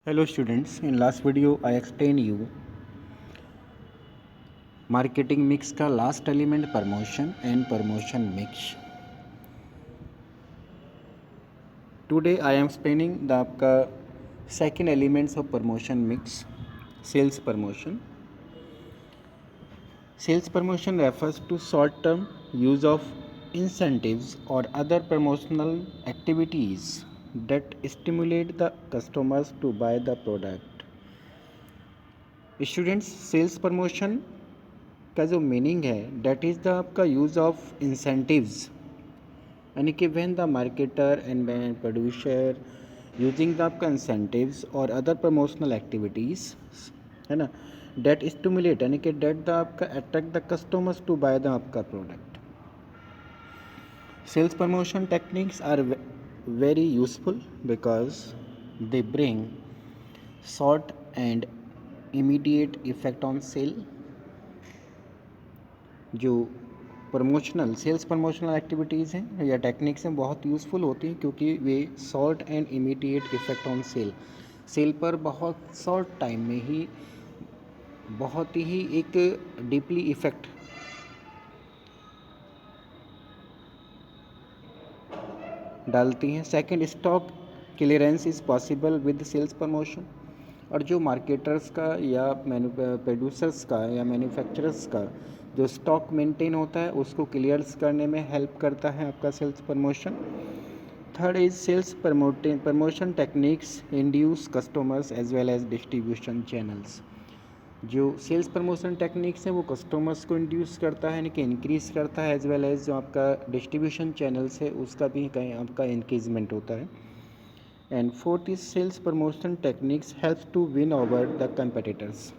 Hello students, in last video I explained you marketing mix का last element promotion and promotion mix. Today I am explaining the आपका second elements of promotion mix, sales promotion. Sales promotion refers to short term use of incentives or other promotional activities that stimulate the customers to buy the product. Students sales promotion का जो meaning है that is the आपका use of incentives, यानी कि when the marketer and when producer using the आपका incentives और other promotional activities, है ना, डेट स्टिमुलेट यानी कि डेट द आपका attract the customers to buy the आपका product. Sales promotion techniques are very useful because they bring short and immediate effect on sale. जो promotional sales promotional activities हैं या techniques हैं बहुत useful होती हैं क्योंकि वे short and immediate effect on sale पर बहुत शॉर्ट टाइम में ही बहुत ही एक डीपली इफेक्ट डालती हैं. Second, stock clearance is possible with sales promotion. और जो मार्केटर्स का या प्रोड्यूसर्स का या मैन्युफैक्चरर्स का जो स्टॉक मेंटेन होता है उसको क्लियर्स करने में हेल्प करता है आपका sales promotion. Third is sales promotion techniques induce customers as well as distribution channels. जो सेल्स प्रमोशन टेक्निक्स हैं वो कस्टमर्स को इंड्यूस करता है यानी कि इंक्रीज़ करता है, एज वेल एज जो आपका डिस्ट्रीब्यूशन चैनल्स है उसका भी कहीं आपका इंक्रीजमेंट होता है. And fourth is sales promotion techniques helps to win over the competitors.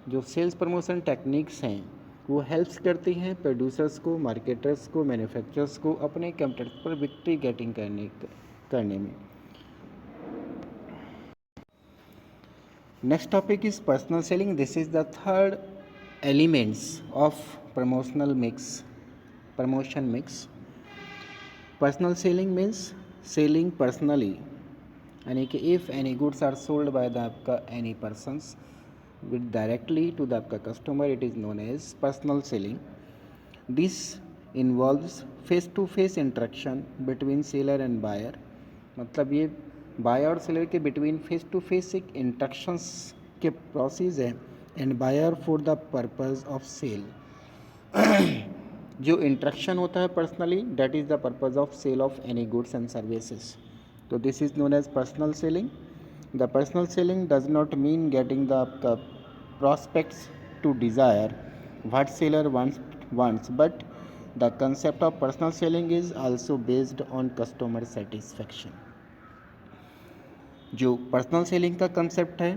जो सेल्स प्रमोशन टेक्निक्स हैं वो हेल्प्स करती हैं प्रोड्यूसर्स को, मार्केटर्स को, मैन्युफैक्चरर्स को अपने कंपेटिटर पर विक्ट्री गेटिंग करने में. Next topic is personal selling. This is the third elements of promotional mix, promotion mix. Personal selling means selling personally, यानी कि if any goods are sold by the आपका any persons with directly to the आपका customer, it is known as personal selling. This involves face to face interaction between seller and buyer. मतलब ये buyer और seller के between face to face एक interactions के process है and buyer for the purpose of sale. जो interaction होता है personally, that is the purpose of sale of any goods and services. So this is known as personal selling. The personal selling does not mean getting the prospects to desire what seller wants, but the concept of personal selling is also based on customer satisfaction. जो personal selling का concept है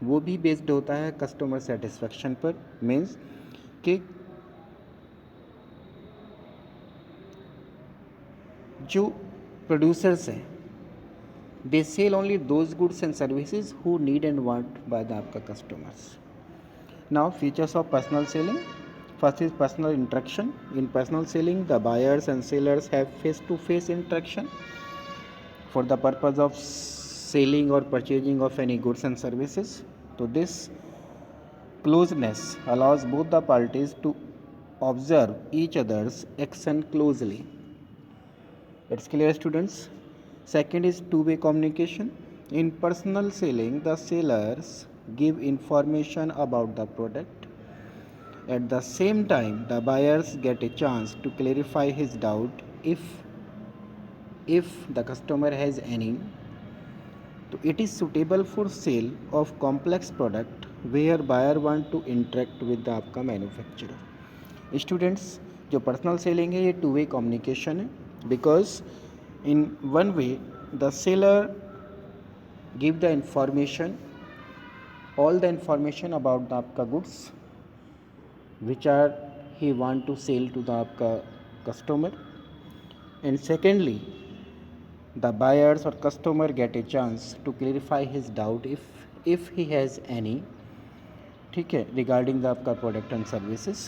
वो भी based होता है customer satisfaction पर. Means कि जो प्रोड्यूसर्स हैं they sell only those goods and services who need and want by the आपका customers. Now features of personal selling. First is personal interaction. In personal selling, the buyers and sellers have face-to-face interaction for the purpose of selling or purchasing of any goods and services. So this closeness allows both the parties to observe each other's action closely. It's clear, students? Second is two-way communication. In personal selling, the sellers give information about the product. At the same time, the buyers get a chance to clarify his doubt if the customer has any. So it is suitable for sale of complex product where buyer want to interact with the आपका manufacturer. Students, जो personal selling है ये two-way communication है because in one way the seller give the information, all the information about the आपका goods which are he want to sell to the आपका customer, and secondly the buyers or customer get a chance to clarify his doubt if he has any, ठीक है, regarding the आपका product and services.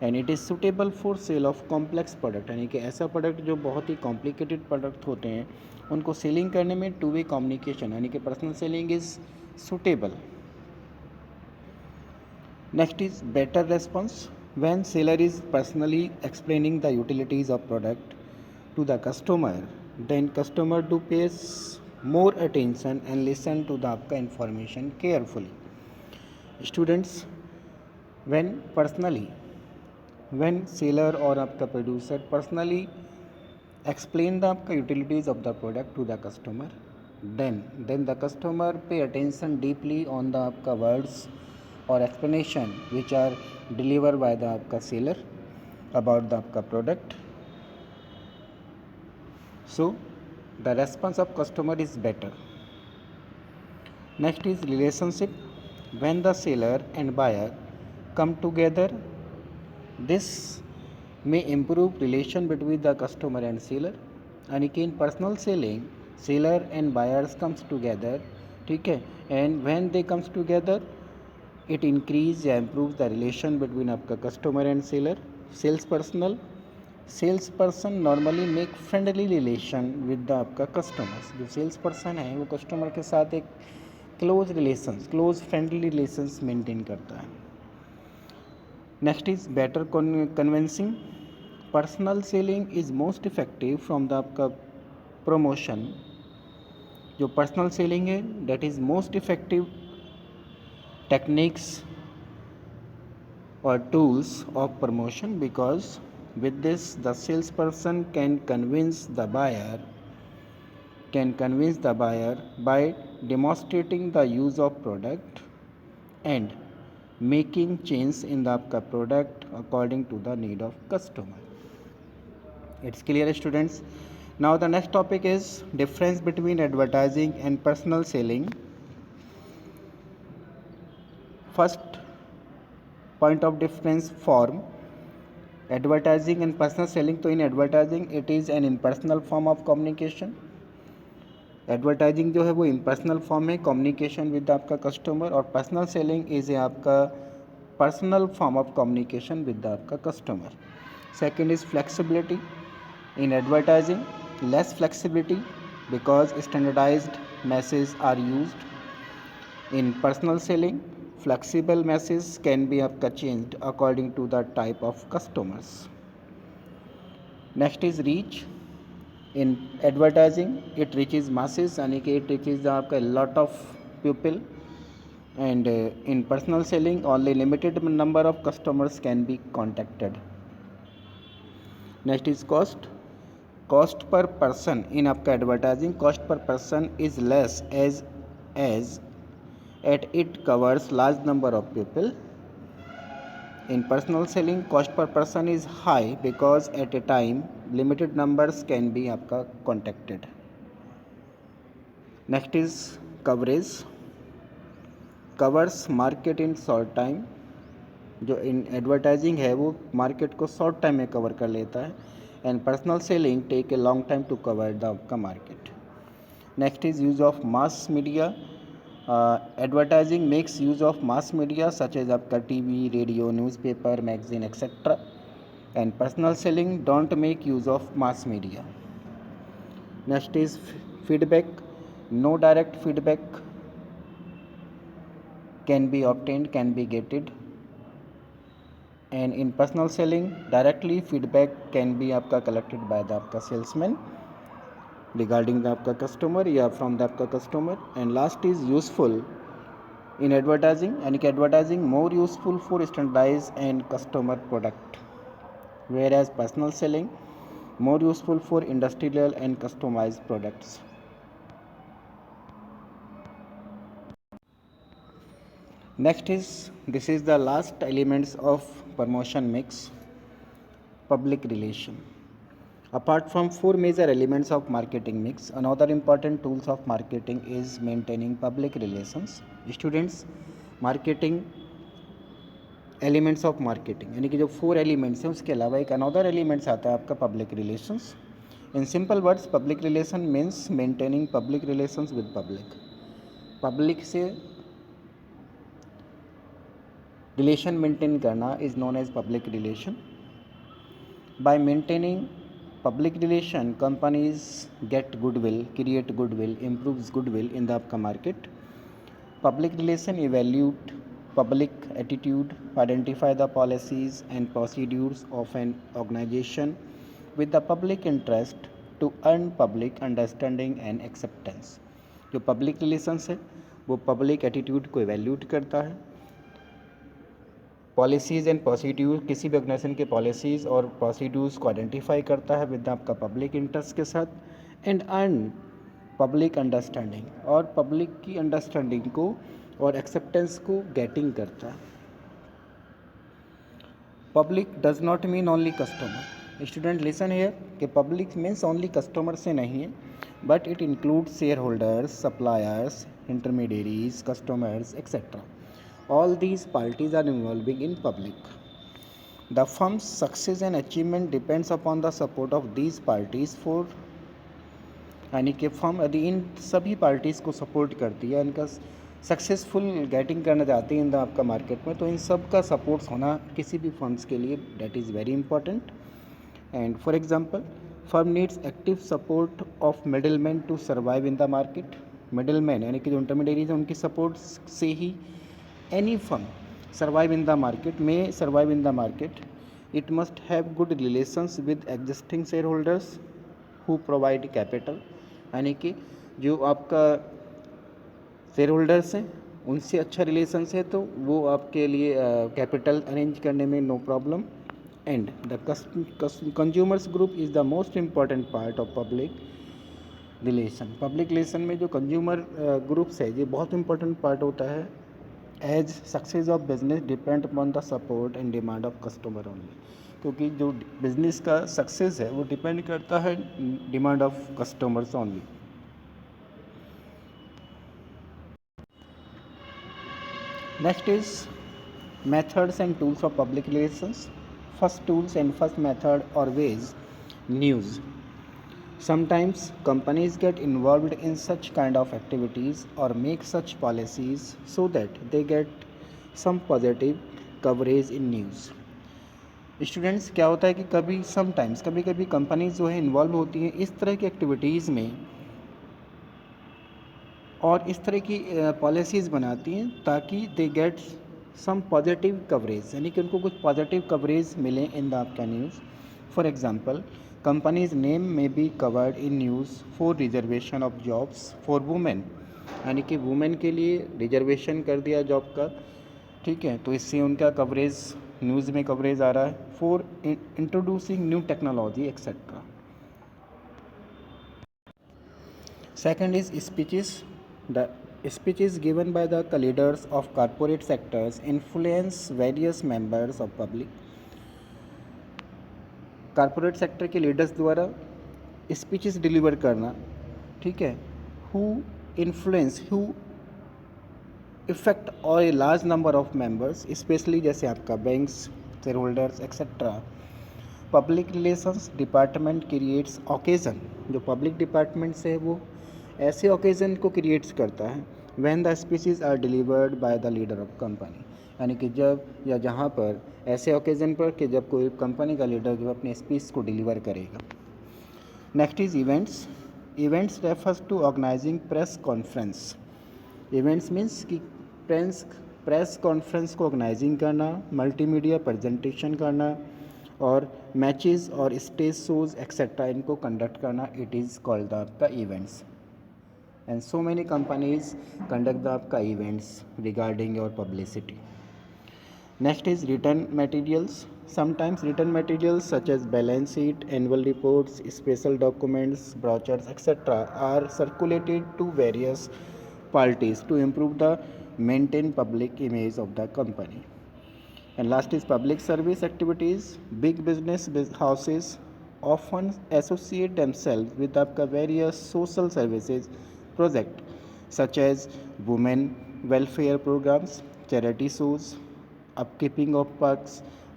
And it is suitable for sale of complex product, यानी कि ऐसा product जो बहुत ही complicated product होते हैं उनको सेलिंग करने में टू वे कम्युनिकेशन यानी कि personal selling is suitable. Next is better response. When seller is personally explaining the utilities of product to the customer, then customer do pays more attention and listen to the आपका information carefully. Students, when personally, when seller और आपका producer personally explain the आपका utilities of the product to the customer, then the customer pay attention deeply on the आपका words or explanation which are delivered by the आपका seller about the आपका product. So the response of customer is better. Next is relationship. When the seller and buyer come together, this may improve relation between the customer and seller. यानी कि in personal selling, seller and buyers comes together, ठीक है, and when they comes together, it increase या improves the relation between आपका customer and seller. Sales person normally make friendly relation with the आपका customers. जो sales person है वो customer के साथ एक क्लोज फ्रेंडली रिलेशंस मेंटेन करता है. Next is better convincing. Personal selling is most effective from the आपका प्रमोशन. जो पर्सनल सेलिंग है that is most effective techniques or tools of promotion, because with this the salesperson can convince the buyer by demonstrating the use of product and making change in the आपका product according to the need of customer. It's clear, students? Now the next topic is difference between advertising and personal selling. First point of difference form advertising and personal selling. तो in advertising it is an impersonal form of communication. Advertising जो है वो impersonal form है communication with आपका customer, और personal selling is आपका personal form of communication with आपका customer. Second is flexibility. In advertising less flexibility because standardised message are used. In personal selling flexible message can be आपका changed according to the type of customers. Next is reach. In advertising it reaches masses, यानी कि it reaches आपका lot of people, and in personal selling only limited number of customers can be contacted. Next is cost. Cost per person in आपका advertising cost per person is less as at it covers large number of people. In personal selling cost per person is high because at a time limited numbers can be आपका contacted. Next is coverage. Covers market in short time. जो in advertising है वो market को short time में cover कर लेता है, and personal selling take a long time to cover the आपका market. Next is use of mass media. Advertising makes use of mass media such as आपका TV, radio, newspaper, magazine, etc. And personal selling don't make use of mass media. Next is feedback. No direct feedback can be obtained, can be gated. And in personal selling directly feedback can be आपका collected by the आपका salesman regarding the आपका customer या from the आपका customer. And last is useful. In advertising यानी कि advertising more useful for standardized and customer product, whereas personal selling more useful for industrial and customized products. Next is this is the last elements of promotion mix, public relation. Apart from four major elements of marketing mix, another important tools of marketing is maintaining public relations. Students, marketing elements of marketing यानी कि जो four elements हैं उसके अलावा एक another elements आता है आपका public relations. In simple words public relation means maintaining public relations with public. Public से रिलेशन मेंटेन करना is known as public relation. By maintaining public relation companies get goodwill, create goodwill, improves goodwill in the आपका market. Public relation evaluate public attitude, identify the policies and procedures of an organization with the public interest to earn public understanding and acceptance. जो public relations है वो public attitude को evaluate करता है, policies and procedure किसी भी organisation के policies और प्रोसीड्यूर्स को आइडेंटिफाई करता है विद आपका पब्लिक इंटरेस्ट के साथ, एंड अर्न पब्लिक अंडरस्टैंडिंग और पब्लिक की अंडरस्टैंडिंग को और एक्सेप्टेंस को गेटिंग करता है। Public does not mean only customer. Student listen here कि पब्लिक मीन्स ओनली कस्टमर से नहीं है, but it include share holders, suppliers, intermediaries, customers etcetera. All these parties are involving in public. The firm's success and achievement depends upon the support of these parties for, यानी कि firm यदि इन सभी parties को support करती है, इनका successful getting करना चाहती है इन आपका मार्केट में, तो इन सब का सपोर्ट्स होना किसी भी फर्म्स के लिए that is very important. And for example firm needs active support of middle man to survive in the market. Middle man यानी कि जो इंटरमीडियरीज हैं उनकी सपोर्ट से ही any firm survive in the market, may survive in the market. It must have good relations with existing shareholders who provide capital, यानी कि जो आपका शेयर होल्डर्स हैं उनसे अच्छा रिलेशंस है तो वो आपके लिए कैपिटल अरेंज करने में no problem. And the consumers group is the most important part of public relation. Public relation में जो कंज्यूमर ग्रुप्स है ये बहुत इंपॉर्टेंट पार्ट होता है. As success of business depend upon the support and demand of customer only, क्योंकि जो business का सक्सेस है वो डिपेंड करता है demand of customers only. Next is methods and tools of public relations. First tools and first method और ways news. Sometimes companies get involved in such kind of activities or make such policies so that they get some positive coverage in news. Students क्या होता है कि कभी कभी companies जो है involve होती हैं इस तरह की एक्टिविटीज़ में और इस तरह की पॉलिसीज़ बनाती हैं ताकि they get some positive coverage, यानी कि उनको कुछ पॉजिटिव कवरेज मिले इन द आपका news. For example companies name में be covered in news for reservation of jobs for women, यानी कि वुमेन के लिए रिजर्वेशन कर दिया जॉब का, ठीक है, तो इससे उनका कवरेज न्यूज़ में कवरेज आ रहा है. For introducing new technology etcetera. Second is speeches. The speeches given by the leaders of corporate sectors influence various members of public. Corporate sector के लीडर्स द्वारा स्पीचेस डिलीवर करना, ठीक है, हु इफेक्ट और a large number of members, specially जैसे आपका banks, share holders etcetera. Public relations department creates occasion. जो public departments है वो ऐसे ओकेज़न को क्रिएट्स करता है when the speeches are delivered by the leader of company, यानी कि जब या जहाँ पर ऐसे ओकेज़न पर कि जब कोई कंपनी का लीडर जो अपने स्पीच को डिलीवर करेगा. Next is events. Events refers to organising press conference. Events means कि प्रेस कॉन्फ्रेंस को ऑर्गेनाइजिंग करना, मल्टीमीडिया प्रेजेंटेशन करना और मैचेस और स्टेज शोज एक्सेट्रा इनको कंडक्ट करना. इट इज़ कॉल्ड द आपका events. And so many companies conduct the आपका events regarding your publicity. Next is written materials. Sometimes written materials such as balance sheet, annual reports, special documents, brochures, etc. are circulated to various parties to improve the maintain public image of the company. And last is public service activities. Big business houses often associate themselves with आपका various social services project such as women welfare programs, charity shows, upkeeping of parks,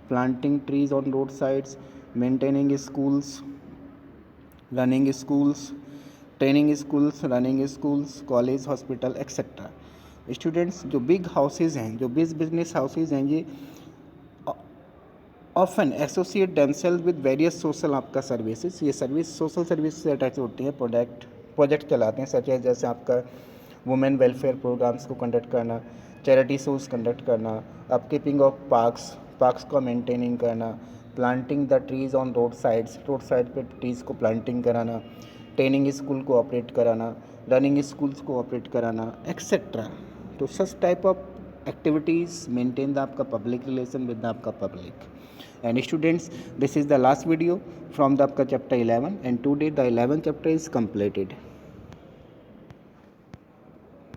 planting trees on roadsides, maintaining schools, running schools, training schools, running schools, college, hospital etc. Students जो big houses हैं, जो big business houses हैं, ये often associate themselves with various social आपका services. ये service social service से attach होती हैं, प्रोजेक्ट चलाते हैं सच है जैसे आपका वुमेन वेलफेयर प्रोग्राम्स को कंडक्ट करना, चैरिटी शोज़ कंडक्ट करना, अपकीपिंग ऑफ पार्क्स को मेंटेनिंग करना, planting the trees on road side पे ट्रीज़ को प्लांटिंग कराना, ट्रेनिंग स्कूल को ऑपरेट कराना, रनिंग स्कूल्स को ऑपरेट कराना, एक्सेट्रा। तो such type of activities maintain the आपका public relation with the आपका public. And students, this is the last video from the आपका chapter 11 and today the 11th chapter is completed.